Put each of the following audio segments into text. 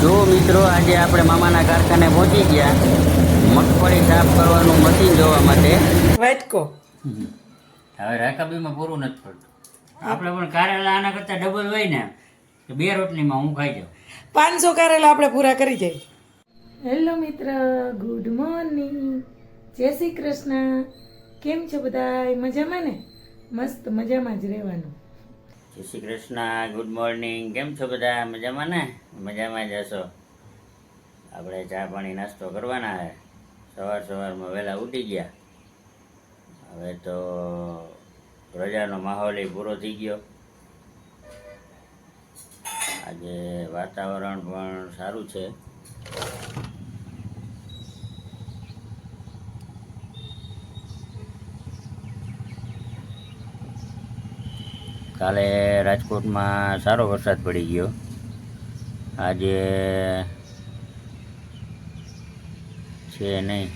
જો મિત્રો આજે આપણે મામાના કારખાને પહોંચી ગયા મગફળી સાફ કરવાનું મશીન જોવા માટે. વાટકો હવે રાકાબીમાં પૂરું નથી પડતું. આપણે પણ કારેલા આના કરતાં ડબલ હોય ને તો 2 રોટલીમાં હું ખાઈ જાઉં. 500 કારેલા આપણે પૂરા કરી જાય. હેલો મિત્ર, ગુડ મોર્નિંગ, જય શ્રી કૃષ્ણ. કેમ છો બધા? મજામાં ને? મસ્ત મજામાં જ રહેવાનું. જય શ્રી કૃષ્ણ, ગુડ મોર્નિંગ. કેમ છો બધા? મજામાં ને? મજામાં જ હશો. આપણે ચા પાણી નાસ્તો કરવાના છે. સવારમાં વહેલા ઉઠી ગયા. હવે તો રજાનો માહોલ પૂરો થઈ ગયો. આજે વાતાવરણ પણ સારું છે. કાલે રાજકોટમાં સારો વરસાદ પડી ગયો. આજે છે નહીં.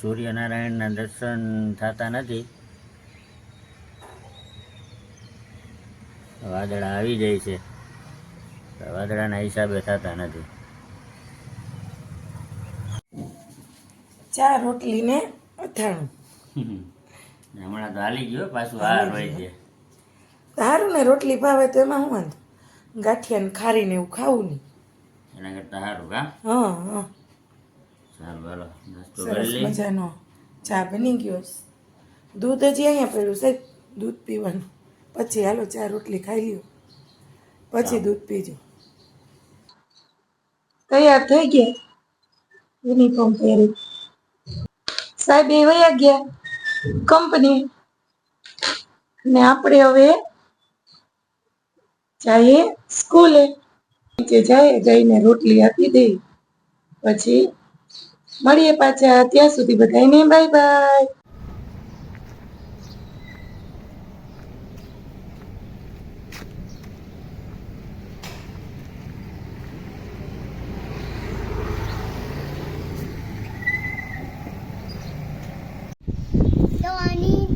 સૂર્યનારાયણના દર્શન થતા નથી. વાદળા આવી જાય છે, વાદળાના હિસાબે થતા નથી. ચા રોટલી ને અથાણું. હમણાં તો હાલી ગયો, પાછું હાર હોય છે. સારું ને, રોટલી ભાવે તો એમાં શું વાંધો? ગાંઠિયા ને ખારી ને એવું ખાવું નહીં. એના કરતાં સારું કા? હા હા, સારું. હાલો નાસ્તો સરસ કરી લઈ. મજાનો ચા બની ગયો. દૂધ હજી અહીંયા પડ્યું સાહેબ, દૂધ પીવાનું. પછી હાલો ચા રોટલી ખાઈ લ્યો, પછી દૂધ પીજો. તૈયાર થઈ ગયા, યુનિફોર્મ પહેરી સાહેબ એ વયા ગયા કંપની, ને આપણે હવે જઈએ સ્કૂલે. નીચે જાય, જઈને રોટલી આપી દઈ, પછી મળીએ પાછા. ત્યાં સુધી બધાને bye bye.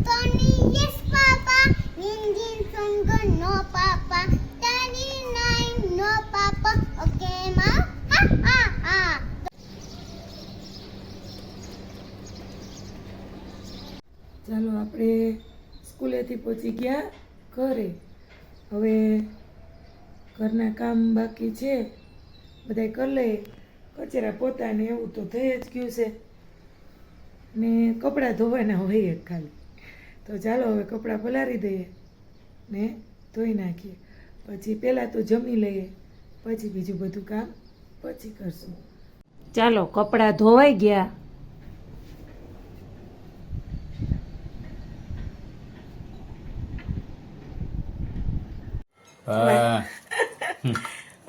Tony, yes, Papa. Ninjin Sungo, no, Papa. 39, no, Papa. Okay, Ma? Ha, ha, ha. ચાલો આપણે સ્કૂલેથી પહોંચી ગયા ઘરે. હવે ઘરના કામ બાકી છે, બધાય કરી લઈએ. કચરા પોતાને એવું તો થઈ જ ગયું છે, ને કપડાં ધોવાના હોય જ ખાલી. તો ચાલો હવે કપડાં પલાળી દઈએ ને ધોઈ નાખીએ. પછી પહેલાં તો જમી લઈએ, પછી બીજું બધું કામ પછી કરશું. ચાલો કપડાં ધોવાઈ ગયા.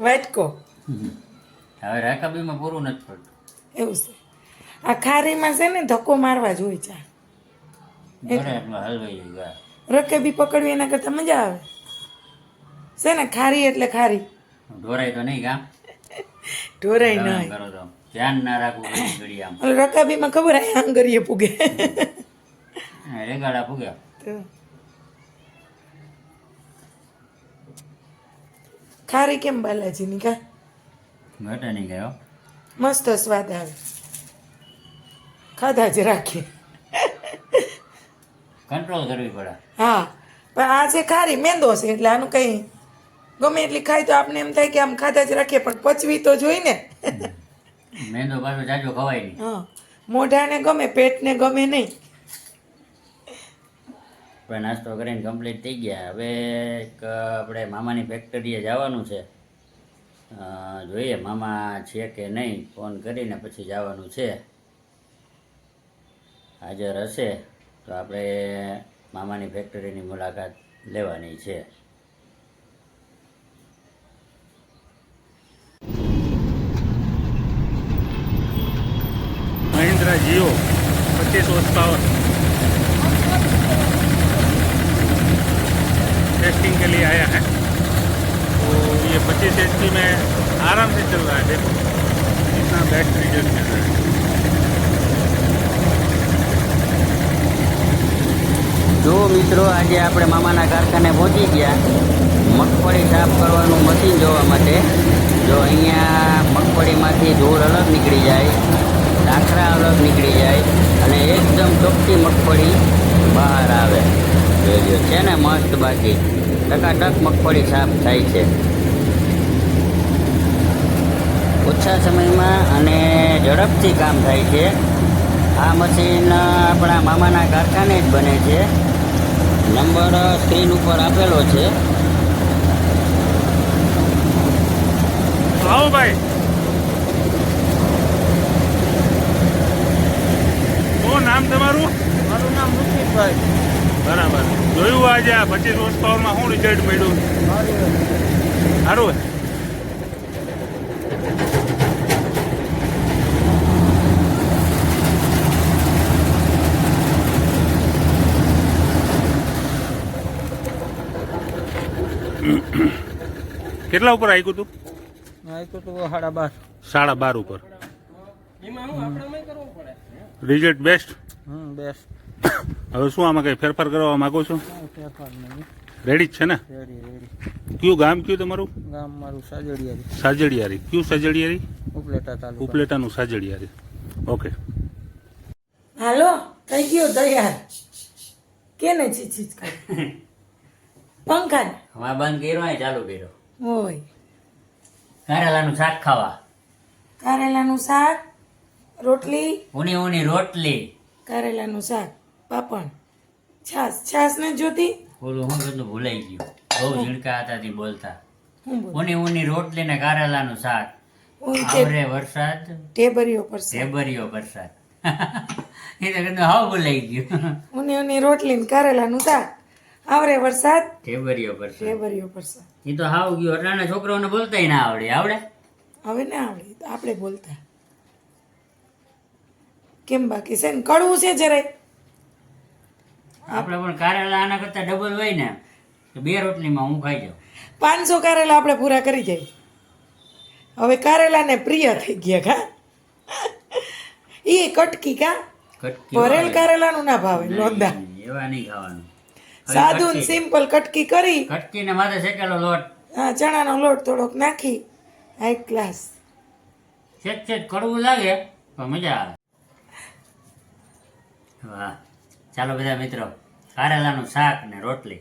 વાટકો હવે રાકાબીમાં પૂરું નથી પડતું. એવું છે. આ ખારીમાં છે ને ધક્કો મારવા જોઈએ ચા. એટલો હલવાઈ ગયા. રકેબી પકડવી એના કરતાં મજા આવે છે ને. ખારી એટલે ખારી, ઢોરાય તો નહીં કામ ઢોરાય નહીં. કરો તો ધ્યાન ના રાખવું ઘડી આમ. રકાબીમાં ખબર આ આંગરીએ પૂગે. રેગાડા ફૂગ્યા. તો ખારી કેમ બાલાજીની કા? ઘટે નહીં ગયો. મસ્ત સ્વાદ આવે, ખાધા જ રાખીએ. કંટ્રોલ કરવી પડે. હા, પણ આ છે ખારી મેંદો છે, એટલે આનું કંઈ ગમે એટલી ખાય તો આપણે એમ થાય કે આમ ખાધા જ રાખીએ, પણ પચવી તો જોઈ ને. મેંદો પાછો જાજો ખવાય નહીં. હા, મોઢાને ગમે, પેટને ગમે નહીં. આપણે નાસ્તો કરીને કમ્પ્લીટ થઈ ગયા. હવે એક આપણે મામાની ફેક્ટરીએ જવાનું છે. જોઈએ મામા છે કે નહીં, ફોન કરીને પછી જવાનું છે. હાજર હશે તો આપણે મામાની ફેક્ટરીની મુલાકાત લેવાની છે. महिंद्रा जियो 25 horse पावर टेस्टिंग के लिए आया है। तो ये 25 HP में आराम से चल रहा है। देखो कितना बैटरी जल चल रहा है। જો મિત્રો આજે આપણે મામાના કારખાને પહોંચી ગયા મગફળી સાફ કરવાનું મશીન જોવા માટે. જો અહીંયા મગફળીમાંથી ધૂળ અલગ નીકળી જાય, ડાખરા અલગ નીકળી જાય અને એકદમ ચોખ્ખી મગફળી બહાર આવે. જોઈ છે ને મસ્ત, બાકી ટકાટક મગફળી સાફ થાય છે ઓછા સમયમાં અને ઝડપથી કામ થાય છે. આ મશીન આપણા મામાના કારખાને જ બને છે. નંબર સ્ક્રીન ઉપર આપેલો છે. આવો ભાઈ. શું નામ તમારું? મારું નામ મુકેશભાઈ. બરાબર. જોયું આજે આ 25 વર્ષ પાવરમાં શું રિઝલ્ટ મળ્યું? સારું. કેટલા ઉપર આવ્યું હતું? તો 12.5. 12.5 ઉપર. Result best. બેસ્ટ. હવે શું આમાં કઈ ફેરફાર કરવા માંગો છો? ફેરફાર નહીં. રેડી જ છે ને? રેડી. કયું ગામ કયું તમારું? ગામ મારું સાજડિયારી. સાજડિયારી. કયું સાજડિયારી? ઉપલેટા તાલુકા. ઉપલેટાનું સાજડિયારી. ઓકે. હાલો થઈ ગયો તૈયાર. કેને ચીચીચ કરી પંખા હવા બંધ કર્યો હોય ચાલુ કર્યો. હોય કારેલાનું શાક ખાવા, કારેલાનું શાક, રોટલી, ઊની ઊની રોટલી. કારેલાનું શાક, પાપડ, છાસ ને જોતી. ઓલું હું બધું ભૂલાઈ ગયું. બહુ ઝીણકા હતા તે બોલતા. હું બોલ ઊની ઊની રોટલી ને કારેલાનું શાક. હું આવરે વરસાદ, ટેબરીઓ પર શાક. ઢેબરીયો વરસાદ. એ તો કીધું હાવ ભૂલાઈ ગયું. ઉની રોટલી ને કારેલાનું શાક, આવરે વરસાદ, ઢેબરીયો વરસાદ. ટેબરીઓ પર શાક. એ તો હાવ ગયું. અટાણા છોકરાઓને બોલતાય ના આવડે. આવડે? હવે ના આવડે તો આપણે બોલતા. કેમ બાકી છે ને કડવું છે જરાય. આપણે પણ કારેલા આના કરતા ડબલ હોય ને તો 2 રોટલીમાં હું ખાઈ જાઉં. 500 કારેલા આપણે પૂરા કરી જાય. હવે કારેલાને પ્રિય થઈ ગયા કા. એ કટકી કા કટકી ભરેલ હોય. કારેલાનું ના ભાવે લોંદા. નહીં, એવા નહીં ખાવાનું. હવે સાદું કટકી- સિમ્પલ કટકી કરી કટકીને માથે શેકેલો લોટ. હા ચણાનો લોટ થોડોક નાખી હાઈ ક્લાસ. છેક કડવું લાગે પણ મજા આવે. વાહ. ચાલો બધા મિત્રો, કારેલાનું શાક ને રોટલી.